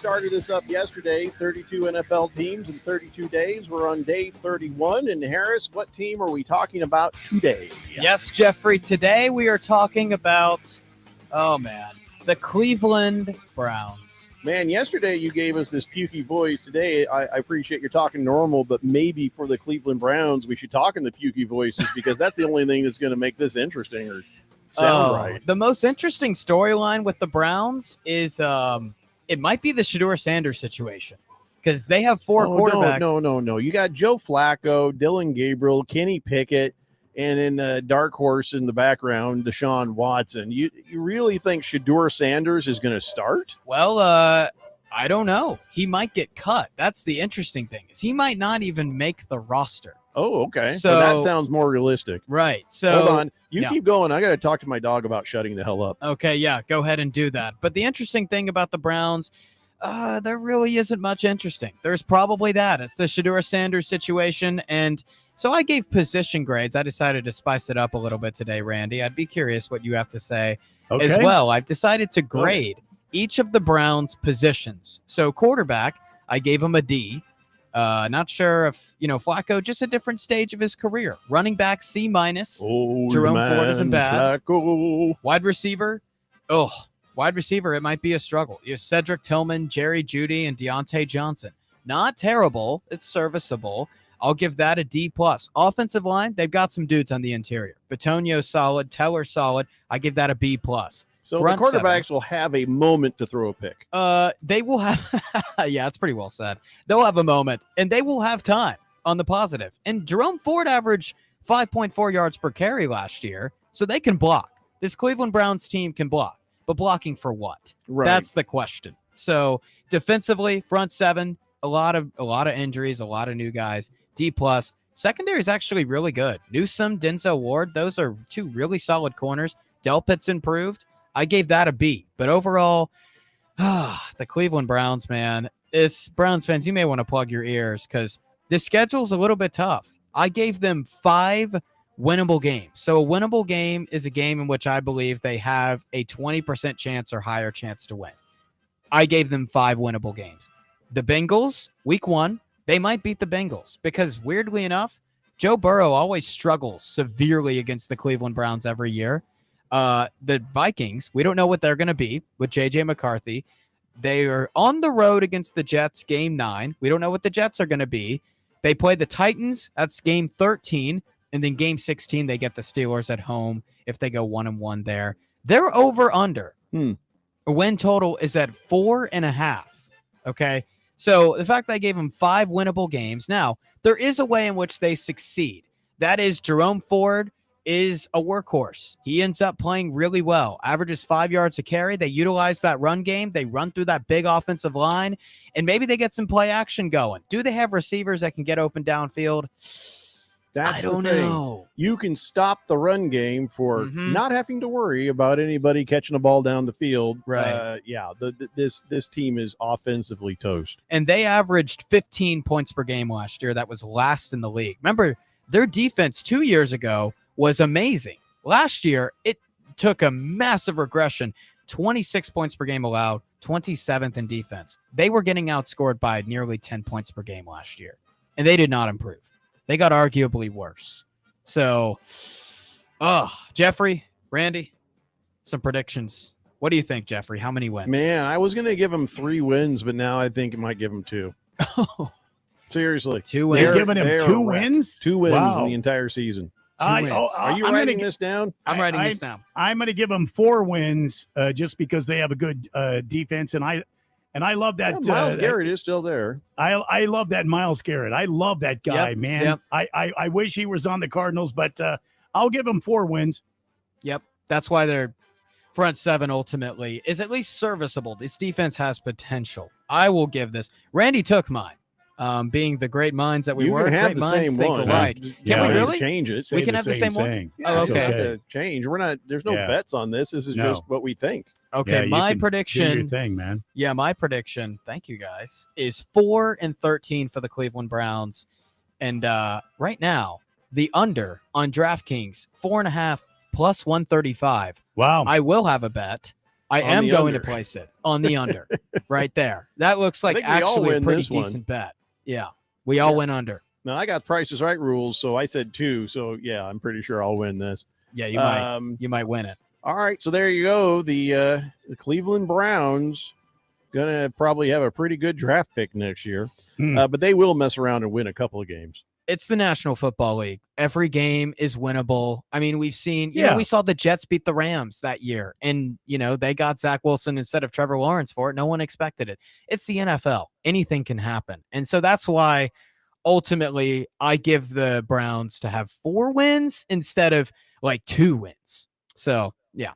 started this up yesterday. 32 NFL teams in 32 days. We're on day 31. And Harris, what team are we talking about today? Yes, Jeffrey. Today we are talking about, the Cleveland Browns. Man, yesterday you gave us this pukey voice. Today, I appreciate you're talking normal, but maybe for the Cleveland Browns, we should talk in the pukey voices because that's the only thing that's going to make this interesting or sound right. The most interesting storyline with the Browns is it might be the Shedeur Sanders situation because they have four quarterbacks. No. You got Joe Flacco, Dylan Gabriel, Kenny Pickett, and in the dark horse in the background, Deshaun Watson. You really think Shedeur Sanders is going to start? Well, I don't know. He might get cut. That's the interesting thing is he might not even make the roster. Oh, okay. So that sounds more realistic. Right. So hold on. You keep going. I got to talk to my dog about shutting the hell up. Okay, yeah, go ahead and do that. But the interesting thing about the Browns, there really isn't much interesting. There's probably that. It's the Shedeur Sanders situation. And so I gave position grades. I decided to spice it up a little bit today, Randy. I'd be curious what you have to say as well. I've decided to grade each of the Browns' positions. So quarterback, I gave him a D. Not sure if, Flacco, just a different stage of his career. Running back, C-. Jerome Ford isn't bad. Flacco. Wide receiver, it might be a struggle. You have Cedric Tillman, Jerry Jeudy, and Deontay Johnson. Not terrible. It's serviceable. I'll give that a D+. Offensive line, they've got some dudes on the interior. Batonio solid, Teller solid. I give that a B+. So the quarterbacks will have a moment to throw a pick. They will have, yeah, it's pretty well said. They'll have a moment, and they will have time on the positive. And Jerome Ford averaged 5.4 yards per carry last year, so they can block. This Cleveland Browns team can block, but blocking for what? Right. That's the question. So defensively, front seven, a lot of injuries, a lot of new guys. D+. Secondary is actually really good. Newsome, Denzel Ward, those are two really solid corners. Delpit's improved. I gave that a B. But overall, the Cleveland Browns, man, Browns fans, you may want to plug your ears because the schedule's a little bit tough. I gave them 5 winnable games. So a winnable game is a game in which I believe they have a 20% chance or higher chance to win. I gave them 5 winnable games. The Bengals, week 1, they might beat the Bengals because weirdly enough, Joe Burrow always struggles severely against the Cleveland Browns every year. The Vikings, we don't know what they're going to be with J.J. McCarthy. They are on the road against the Jets, game 9. We don't know what the Jets are going to be. They play the Titans. That's game 13. And then game 16, they get the Steelers at home if they go 1-1 there. They're over-under. A win total is at 4.5. Okay? So the fact that I gave them 5 winnable games. Now, there is a way in which they succeed. That is Jerome Ford is a workhorse. He ends up playing really well. Averages 5 yards a carry. They utilize that run game. They run through that big offensive line, and maybe they get some play action going. Do they have receivers that can get open downfield? I don't know. You can stop the run game for not having to worry about anybody catching a ball down the field. Right. This team is offensively toast. And they averaged 15 points per game last year. That was last in the league. Remember, their defense 2 years ago was amazing. Last year, it took a massive regression. 26 points per game allowed, 27th in defense. They were getting outscored by nearly 10 points per game last year, and they did not improve. They got arguably worse. So, Jeffrey, Randy, some predictions. What do you think, Jeffrey? How many wins? Man, I was going to give him 3 wins, but now I think it might give him 2. Seriously. 2 wins. You're giving him 2 wins? 2 wins in the entire season. Are you writing this down? I'm writing this down. I'm going to give them 4 wins just because they have a good defense, and I love that. Myles Garrett is still there. I love that Myles Garrett. I love that guy, man. Yep. I wish he was on the Cardinals, but I'll give him 4 wins. Yep. That's why their front 7 ultimately is at least serviceable. This defense has potential. I will give this. Randy took mine. Being the great minds that we were, can have great the minds same think one. alike. Yeah, Can we really change it? We can have the same one. Yeah, oh, okay. To change. We're not. There's no bets on this. This is just what we think. Okay, my prediction. Do your thing, man. Yeah, my prediction. Thank you guys. Is 4-13 for the Cleveland Browns, and right now the under on DraftKings 4.5 plus 135. Wow. I will have a bet. I On am the going to under. place it on the under right there. That looks like think we all actually a win pretty this one. decent bet. Yeah. We all Yeah. went under. Now I got Prices Right rules, so I said 2. So yeah, I'm pretty sure I'll win this. Yeah, you might win it. All right, so there you go. The Cleveland Browns gonna probably have a pretty good draft pick next year, but they will mess around and win a couple of games. It's the National Football League. Every game is winnable. I mean, we've seen, you know, we saw the Jets beat the Rams that year, and, you know, they got Zach Wilson instead of Trevor Lawrence for it. No one expected it. It's the NFL. Anything can happen. And so that's why ultimately I give the Browns to have 4 wins instead of like 2 wins. So